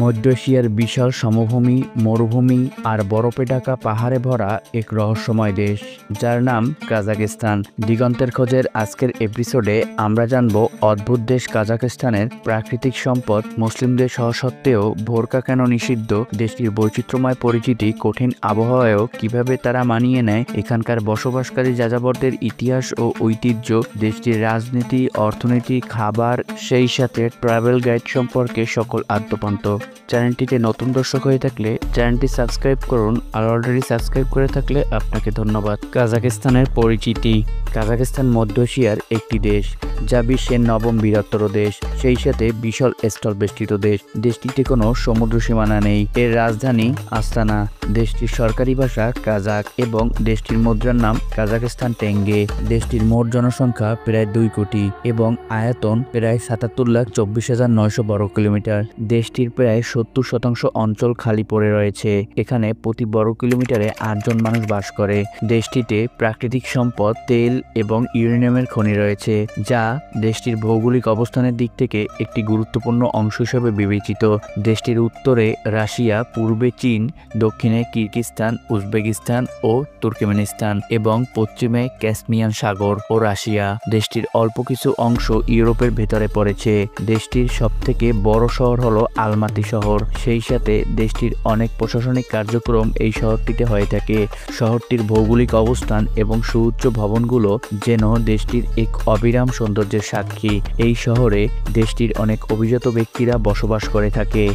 মধ্য এশিয়ার বিশাল সমভূমি, মরুভূমি আর বরফে ঢাকা পাহাড়ে ভরা এক রহস্যময় দেশ, যার নাম কাজাখস্তান। দিগন্তের খোঁজের আজকের এপিসোডে আমরা জানব অদ্ভুত দেশ কাজাখস্তানের প্রাকৃতিক সম্পদ, মুসলিম দেশ হওয়া সত্ত্বেও বোরকা কেন নিষিদ্ধ, দেশটির বৈচিত্র্যময় পরিচিতি, কঠিন আবহাওয়ায়ও কিভাবে তারা মানিয়ে নেয়, এখানকার বসবাসকারী যাযাবরদের ইতিহাস ও ঐতিহ্য, দেশটির রাজনীতি, অর্থনীতি, খাবার, সেই সাথে ট্রাভেল গাইড সম্পর্কে সকল আদ্যপান্ত। চ্যানেলটিতে নতুন দর্শক হয়ে থাকলে চ্যানেলটি সাবস্ক্রাইব করুন, আর অলরেডি সাবস্ক্রাইব করে থাকলে আপনাকে ধন্যবাদ। কাজাখস্তানের পরিচিতি। কাজাখস্তান মধ্য এশিয়ার একটি দেশ, যা বিশ্বের নবম বৃহত্তর দেশ, সেই সাথে বিশাল স্থল বেষ্টিত দেশ। দেশটিতে কোনো সমুদ্র সীমানা নেই। এর রাজধানী আস্তানা। দেশটির সরকারি ভাষা কাজাক এবং দেশটির মুদ্রার নাম কাজাখস্তান টেঙ্গে। দেশটির মোট জনসংখ্যা প্রায় 2 কোটি এবং আয়তন প্রায় 77,24,900 বর্গ কিলোমিটার। দেশটির প্রায় 70% অঞ্চল খালি পড়ে রয়েছে। এখানে প্রতি বর্গ কিলোমিটারে 8 জন মানুষ বাস করে। দেশটিতে প্রাকৃতিক সম্পদ, তেল এবং ইউরেনিয়ামের খনি রয়েছে, যা দেশটির ভৌগোলিক অবস্থানের দিক থেকে একটি গুরুত্বপূর্ণ অংশ হিসেবে বিবেচিত। দেশটির উত্তরে রাশিয়া, পূর্বে চীন, দক্ষিণে কিরগিজস্তান, উজবেকিস্তান ও তুর্কমেনিস্তান এবং পশ্চিমে ক্যাসপিয়ান সাগর ও রাশিয়া। দেশটির অল্প কিছু অংশ ইউরোপের ভেতরে পড়েছে। দেশটির সবথেকে বড় শহর হলো আলমাতি শহর। সেই সাথে দেশটির অনেক প্রশাসনিক কার্যক্রম এই শহরটিতে হয়ে থাকে। শহরটির ভৌগোলিক অবস্থান এবং সুউচ্চ ভবনগুলো যেন দেশটির এক অবিরাম সৌন্দর্যের সাক্ষী। এই শহরে দেশটির অনেক অভিজাত ব্যক্তিরা বসবাস করে থাকে।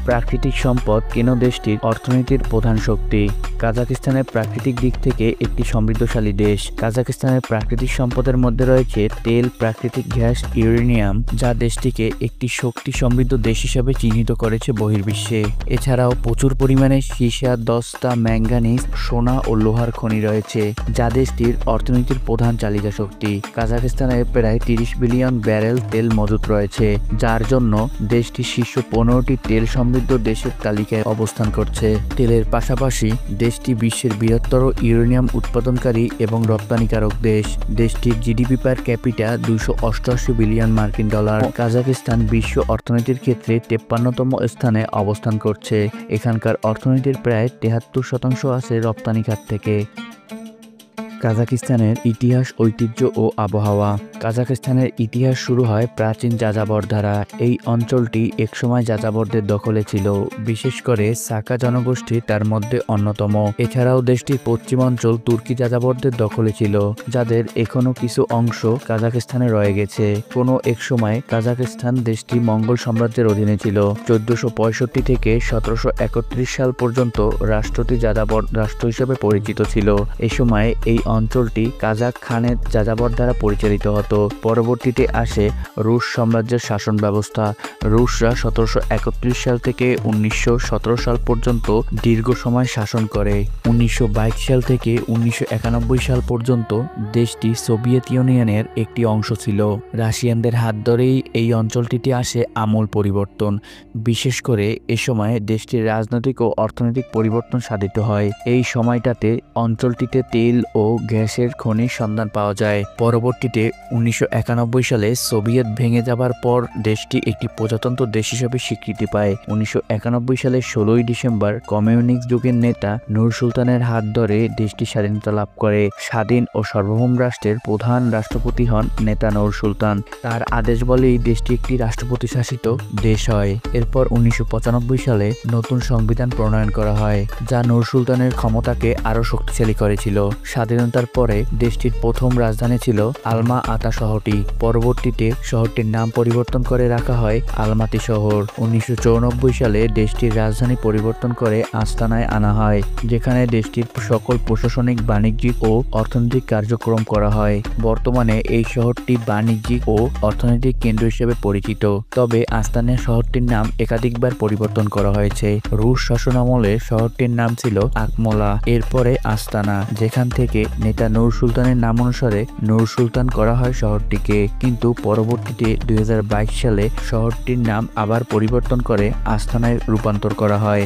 প্রাকৃতিক সম্পদ কেন দেশটির অর্থনীতির প্রধান শক্তি। কাজাখস্তানের প্রাকৃতিক দিক থেকে একটি সমৃদ্ধশালী দেশ। কাজাখস্তানের প্রাকৃতিক সম্পদের মধ্যে রয়েছে তেল, প্রাকৃতিক গ্যাস, ইউরেনিয়াম, যা দেশটিকে একটি শক্তি সমৃদ্ধ দেশ হিসেবে চিহ্নিত করেছে বহির্বিশ্বে। এছাড়াও প্রচুর পরিমাণে সীসা, দস্তা, ম্যাঙ্গানিজ, সোনা ও লোহার খনি রয়েছে, যা দেশটির অর্থনীতির প্রধান চালিকা শক্তি। কাজাখস্তানের প্রায় 30 বিলিয়ন ব্যারেল তেল মজুত রয়েছে, যার জন্য দেশটি শীর্ষ 15টি তেল সমৃদ্ধ দেশের তালিকায় অবস্থান করছে। তেলের পাশাপাশি দেশটি বিশ্বের বৃহত্তর ইউরেনিয়াম উৎপাদনকারী এবং রপ্তানিকারক দেশ। দেশটির জিডিপি পার ক্যাপিটা 288 বিলিয়ন মার্কিন ডলার। কাজাখস্তান বিশ্ব অর্থনীতির ক্ষেত্রে 53তম স্থানে অবস্থান করছে। এখানকার অর্থনীতির প্রায় 73% আছে রপ্তানি খাত থেকে। কাজাখস্তানের ইতিহাস, ঐতিহ্য ও আবহাওয়া। কাজাখস্তানের ইতিহাস শুরু হয় প্রাচীন যাযাবর দ্বারা। এই অঞ্চলটি একসময় যাযাবরদের দখলে ছিল, বিশেষ করে সাকা জনগোষ্ঠী তার মধ্যে অন্যতম। এছাড়াও দেশটির পশ্চিমাঞ্চল তুর্কি যাযাবরদের দখলে ছিল, যাদের এখনো কিছু অংশ কাজাখস্তানে রয়ে গেছে। কোনো এক সময় কাজাখস্তান দেশটি মঙ্গল সাম্রাজ্যের অধীনে ছিল। 1465 থেকে 1731 সাল পর্যন্ত রাষ্ট্রটি যাযাবর রাষ্ট্র হিসেবে পরিচিত ছিল। এ সময় এই অঞ্চলটি কাজাখ খানের যাযাবর দ্বারা পরিচালিত হতো। পরবর্তীতে আসে রুশ সাম্রাজ্যের শাসন ব্যবস্থা। রুশরা 1731 সাল থেকে 1917 সাল পর্যন্ত দীর্ঘ সময় শাসন করে। 1922 সাল থেকে 1991 সাল পর্যন্ত দেশটি সোভিয়েত ইউনিয়নের একটি অংশ ছিল। রাশিয়ানদের হাত ধরেই এই অঞ্চলটিতে আসে আমূল পরিবর্তন। বিশেষ করে এ সময় দেশটির রাজনৈতিক ও অর্থনৈতিক পরিবর্তন সাধিত হয়। এই সময়টাতে অঞ্চলটিতে তেল ও গ্যাসের খনির সন্ধান পাওয়া যায়। পরবর্তীতে 1991 সালে সোভিয়েত ভেঙে যাবার পর দেশটি একটি প্রজাতন্ত্র দেশ হিসেবে স্বীকৃতি পায়। 1991 সালের 16 ডিসেম্বর কমিউনিস্ট যুগের নেতা নূর সুলতানের হাত ধরে দেশটি স্বাধীনতা লাভ করে। স্বাধীন ও সার্বভৌম রাষ্ট্রের প্রধান রাষ্ট্রপতি হন নেতা নূর সুলতান। তার আদেশ বলেই দেশটি একটি রাষ্ট্রপতি শাসিত দেশ হয়। এরপর 1995 সালে নতুন সংবিধান প্রণয়ন করা হয়, যা নূর সুলতানের ক্ষমতাকে আরও শক্তিশালী করেছিল। স্বাধীনতার পরে দেশটির প্রথম রাজধানী ছিল আলমা আতা শহরটি। পরবর্তীতে শহরটির নাম পরিবর্তন করে রাখা হয় আলমাতি শহর। 1994 সালে দেশটির রাজধানী পরিবর্তন করে আস্তানায় আনা হয়, যেখানে দেশটির সকল প্রশাসনিক, বাণিজ্যিক ও অর্থনৈতিক কার্যক্রম করা হয়। বর্তমানে এই শহরটি বাণিজ্যিক ও অর্থনৈতিক কেন্দ্র হিসেবে পরিচিত। তবে আস্তানা শহরটির নাম একাধিকবার পরিবর্তন করা হয়েছে। রুশ শাসনামলে শহরটির নাম ছিল আকমোলা, এরপরে আস্তানা, যেখান থেকে নেতা নূর সুলতানের নাম অনুসারে নূর সুলতান করা হয় শহরটিকে। কিন্তু পরবর্তীতে 2022 সালে শহরটির নাম আবার পরিবর্তন করে আস্তানায় রূপান্তর করা হয়।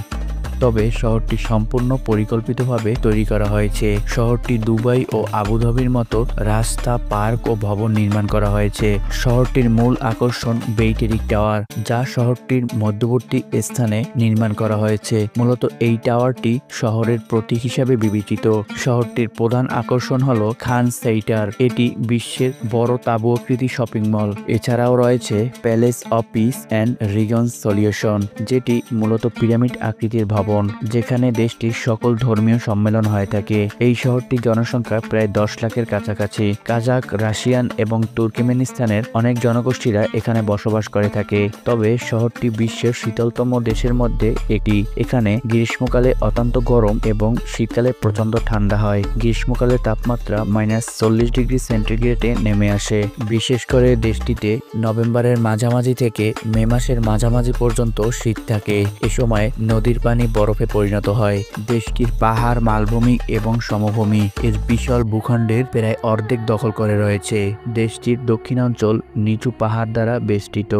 তবে শহরটি সম্পূর্ণ পরিকল্পিতভাবে তৈরি করা হয়েছে। শহরটি দুবাই ও আবুধাবির মতো রাস্তা, পার্ক ও ভবন নির্মাণ করা হয়েছে। শহরটির মূল আকর্ষণ বেইটেরিক টাওয়ার, যা শহরটির মধ্যবর্তী স্থানে নির্মাণ করা হয়েছে। মূলত এই টাওয়ারটি শহরের প্রতীক হিসাবে বিবেচিত। শহরটির প্রধান আকর্ষণ হলো খান সেন্টার। এটি বিশ্বের বড় তাঁবু আকৃতি শপিং মল। এছাড়াও রয়েছে palace of peace and reconciliation, যেটি মূলত পিরামিড আকৃতির ভবন, যেখানে দেশটির সকল ধর্মীয় সম্মেলন হয়ে থাকে। এই শহরটির জনসংখ্যা প্রায় 10 লাখের কাছাকাছি। কাজাক, রাশিয়ান এবং তুর্কমেনিস্তানের অনেক জনগোষ্ঠীরা এখানে বসবাস করে থাকে। তবে শহরটি বিশ্বের শীতলতম দেশের মধ্যে একটি। এখানে গ্রীষ্মকালে অত্যন্ত গরম এবং শীতকালে প্রচন্ড ঠান্ডা হয়। গ্রীষ্মকালে তাপমাত্রা -40°C নেমে আসে। বিশেষ করে দেশটিতে নভেম্বরের মাঝামাঝি থেকে মে মাসের মাঝামাঝি পর্যন্ত শীত থাকে। এ সময় নদীর পানি বরফে পরিণত হয়। দেশটির পাহাড়, মালভূমি এবং সমভূমি এর বিশাল ভূখণ্ডের প্রায় অর্ধেক দখল করে রয়েছে। দেশটির দক্ষিণাঞ্চল নিচু পাহাড় দ্বারা বেষ্টিত।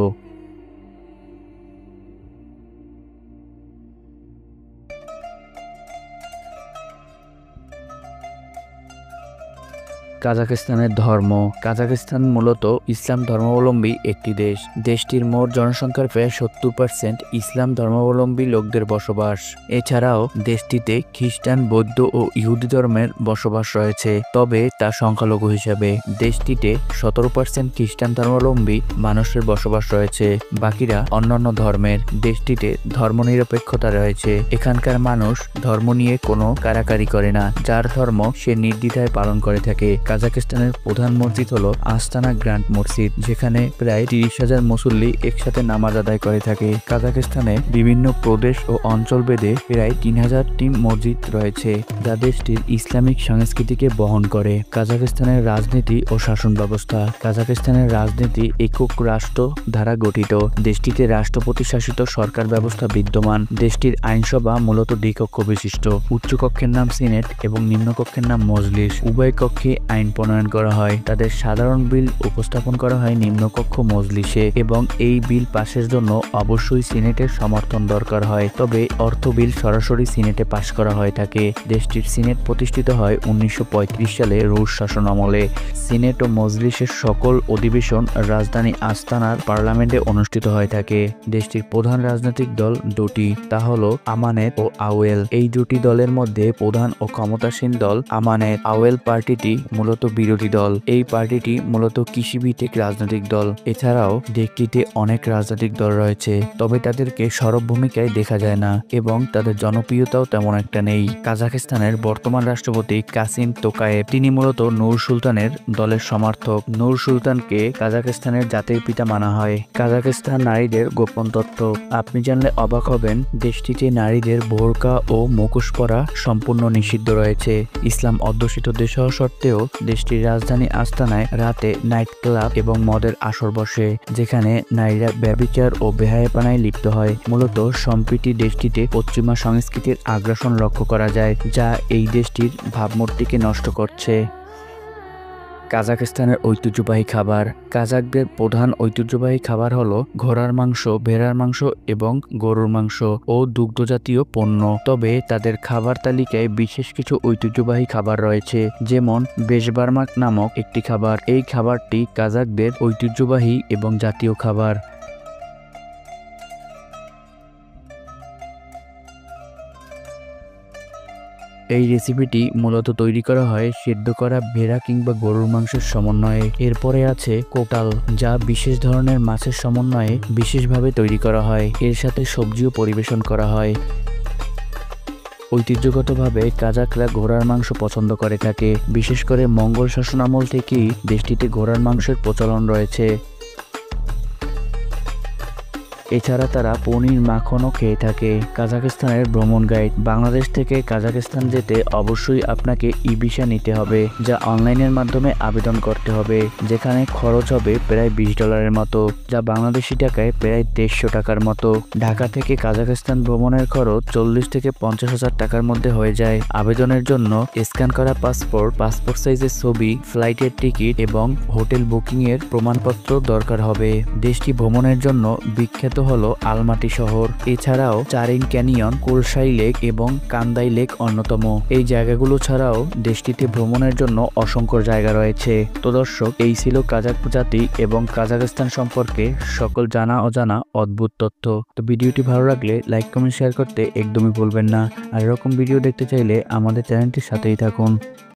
কাজাখস্তানের ধর্ম। কাজাখস্তান মূলত ইসলাম ধর্মাবলম্বী একটি দেশ। দেশটির মোট জনসংখ্যার প্রায় 70% ইসলাম ধর্মাবলম্বী লোকদের বসবাস। এছাড়াও দেশটিতে খ্রিস্টান, বৌদ্ধ ও ইহুদি ধর্মের বসবাস রয়েছে, তবে তা সংখ্যালঘু হিসাবে। দেশটিতে 17% খ্রিস্টান ধর্মাবলম্বী মানুষের বসবাস রয়েছে, বাকিরা অন্যান্য ধর্মের। দেশটিতে ধর্মনিরপেক্ষতা রয়েছে। এখানকার মানুষ ধর্ম নিয়ে কোনো কারাকারি করে না, যার ধর্ম সে নির্দ্বিধায় পালন করে থাকে। কাজাখস্তানের প্রধান মসজিদ হলো আস্তানা গ্র্যান্ড মসজিদ, যেখানে প্রায় 30,000 মুসল্লি একসাথে নামাজ আদায় করে থাকে। কাজাখস্তানে বিভিন্ন প্রদেশ ও অঞ্চল ভেদে প্রায় 3000টি মসজিদ রয়েছে, যা দেশটির ইসলামিক সংস্কৃতিকে বহন করে। কাজাখস্তানের রাজনীতি ও শাসন ব্যবস্থা। কাজাখস্তানের রাজনীতি একক রাষ্ট্র দ্বারা গঠিত। দেশটিতে রাষ্ট্রপতি শাসিত সরকার ব্যবস্থা বিদ্যমান। দেশটির আইনসভা মূলত দ্বিকক্ষ বিশিষ্ট। উচ্চকক্ষের নাম সিনেট এবং নিম্নকক্ষের নাম মজলিস। উভয় কক্ষে আইন প্রণয়ন করা হয়। তাদের সাধারণ বিল উপস্থাপন করা হয় নিম্নকক্ষ মজলিসে এবং এই বিল পাশের জন্য অবশ্যই সিনেটের সমর্থন দরকার হয়। তবে অর্থ বিল সরাসরি সিনেটে পাশ করা হয়ে থাকে। দেশটির সিনেট প্রতিষ্ঠিত হয় 1935 সালে রুশ শাসন আমলে। সিনেট ও মজলিসের সকল অধিবেশন রাজধানী আস্তানার পার্লামেন্টে অনুষ্ঠিত হয়ে থাকে। দেশটির প্রধান রাজনৈতিক দল দুটি, তা হলো আমানেত ও আওয়েল। এই দুটি দলের মধ্যে প্রধান ও ক্ষমতাসীন দল আমানেত। আওয়েল পার্টিটি মূলত বিরোধী দল। এই পার্টিটি মূলত কৃষিভিত্তিক রাজনৈতিক দল। এছাড়াও দেশটিতে অনেক রাজনৈতিক দল রয়েছে, তবে তাদেরকে সরব ভূমিকায় দেখা যায় না এবং তাদের জনপ্রিয়তাও তেমন একটা নেই। কাজাখস্তানের বর্তমান রাষ্ট্রপতি কাসিম তোকায়েভ, তিনি মূলত নূর সুলতানের দলের সমর্থক। নূর সুলতানকে কাজাখস্তানের জাতির পিতা মানা হয়। কাজাখস্তান নারীদের গোপন তথ্য। আপনি জানলে অবাক হবেন, দেশটিতে নারীদের বোরকা ও মুখোশ পরা সম্পূর্ণ নিষিদ্ধ রয়েছে। ইসলাম অধ্যুষিত দেশ হওয়া সত্ত্বেও দেশটির রাজধানী আস্তানায় রাতে নাইট ক্লাব এবং মদের আসর বসে, যেখানে নারীরা ব্যভিচার ও বেহায়াপনায় লিপ্ত হয়। মূলত সম্প্রতি দেশটিতে পশ্চিমা সংস্কৃতির আগ্রাসন লক্ষ্য করা যায়, যা এই দেশটির ভাবমূর্তিকে নষ্ট করছে। কাজাখস্তানের ঐতিহ্যবাহী খাবার। কাজাকদের প্রধান ঐতিহ্যবাহী খাবার হলো ঘোড়ার মাংস, ভেড়ার মাংস এবং গরুর মাংস ও দুগ্ধজাতীয় পণ্য। তবে তাদের খাবার তালিকায় বিশেষ কিছু ঐতিহ্যবাহী খাবার রয়েছে, যেমন বেশবারমাক নামক একটি খাবার। এই খাবারটি কাজাকদের ঐতিহ্যবাহী এবং জাতীয় খাবার। এই রেসিপিটি মূলত তৈরি করা হয় সেদ্ধ করা ভেড়া কিংবা গরুর মাংসের সমন্বয়ে। এরপরে আছে কোটাল, যা বিশেষ ধরনের মাছের সমন্বয়ে বিশেষভাবে তৈরি করা হয়। এর সাথে সবজিও পরিবেশন করা হয়। ঐতিহ্যগতভাবে কাজাকরা ঘোড়ার মাংস পছন্দ করে থাকে। বিশেষ করে মঙ্গল শাসনামল থেকেই দেশটিতে ঘোড়ার মাংসের প্রচলন রয়েছে। এছাড়া তারা পনির, মাখনও খেয়ে থাকে। কাজাখস্তানের ভ্রমণ গাইড। বাংলাদেশ থেকে কাজাখস্তান যেতে অবশ্যই আপনাকে ই ভিসা নিতে হবে, যা অনলাইনের মাধ্যমে আবেদন করতে হবে, যেখানে খরচ হবে প্রায় $20 মতো, যা বাংলাদেশি টাকায় প্রায় 150 টাকার মতো। ঢাকা থেকে কাজাখস্তান ভ্রমণের খরচ 40 থেকে 50,000 টাকার মধ্যে হয়ে যায়। আবেদনের জন্য স্ক্যান করা পাসপোর্ট, পাসপোর্ট সাইজের ছবি, ফ্লাইটের টিকিট এবং হোটেল বুকিং এর প্রমাণপত্র দরকার হবে। দেশটি ভ্রমণের জন্য বিখ্যাত হলো আলমাটি শহর। এছাড়াও চারিং ক্যানিয়ন, কোলসাই লেক এবং কান্দাই লেক অন্যতম। এই জায়গাগুলো ছাড়াও দেশটিতে ভ্রমণের জন্য অসংখ্য জায়গা রয়েছে। তো দর্শক, এই ছিল কাজাক জাতি এবং কাজাখস্তান সম্পর্কে সকল জানা অজানা অদ্ভুত তথ্য। তো ভিডিওটি ভালো লাগলে লাইক, কমেন্ট, শেয়ার করতে একদমই ভুলবেন না। আর এরকম ভিডিও দেখতে চাইলে আমাদের চ্যানেলটির সাথেই থাকুন।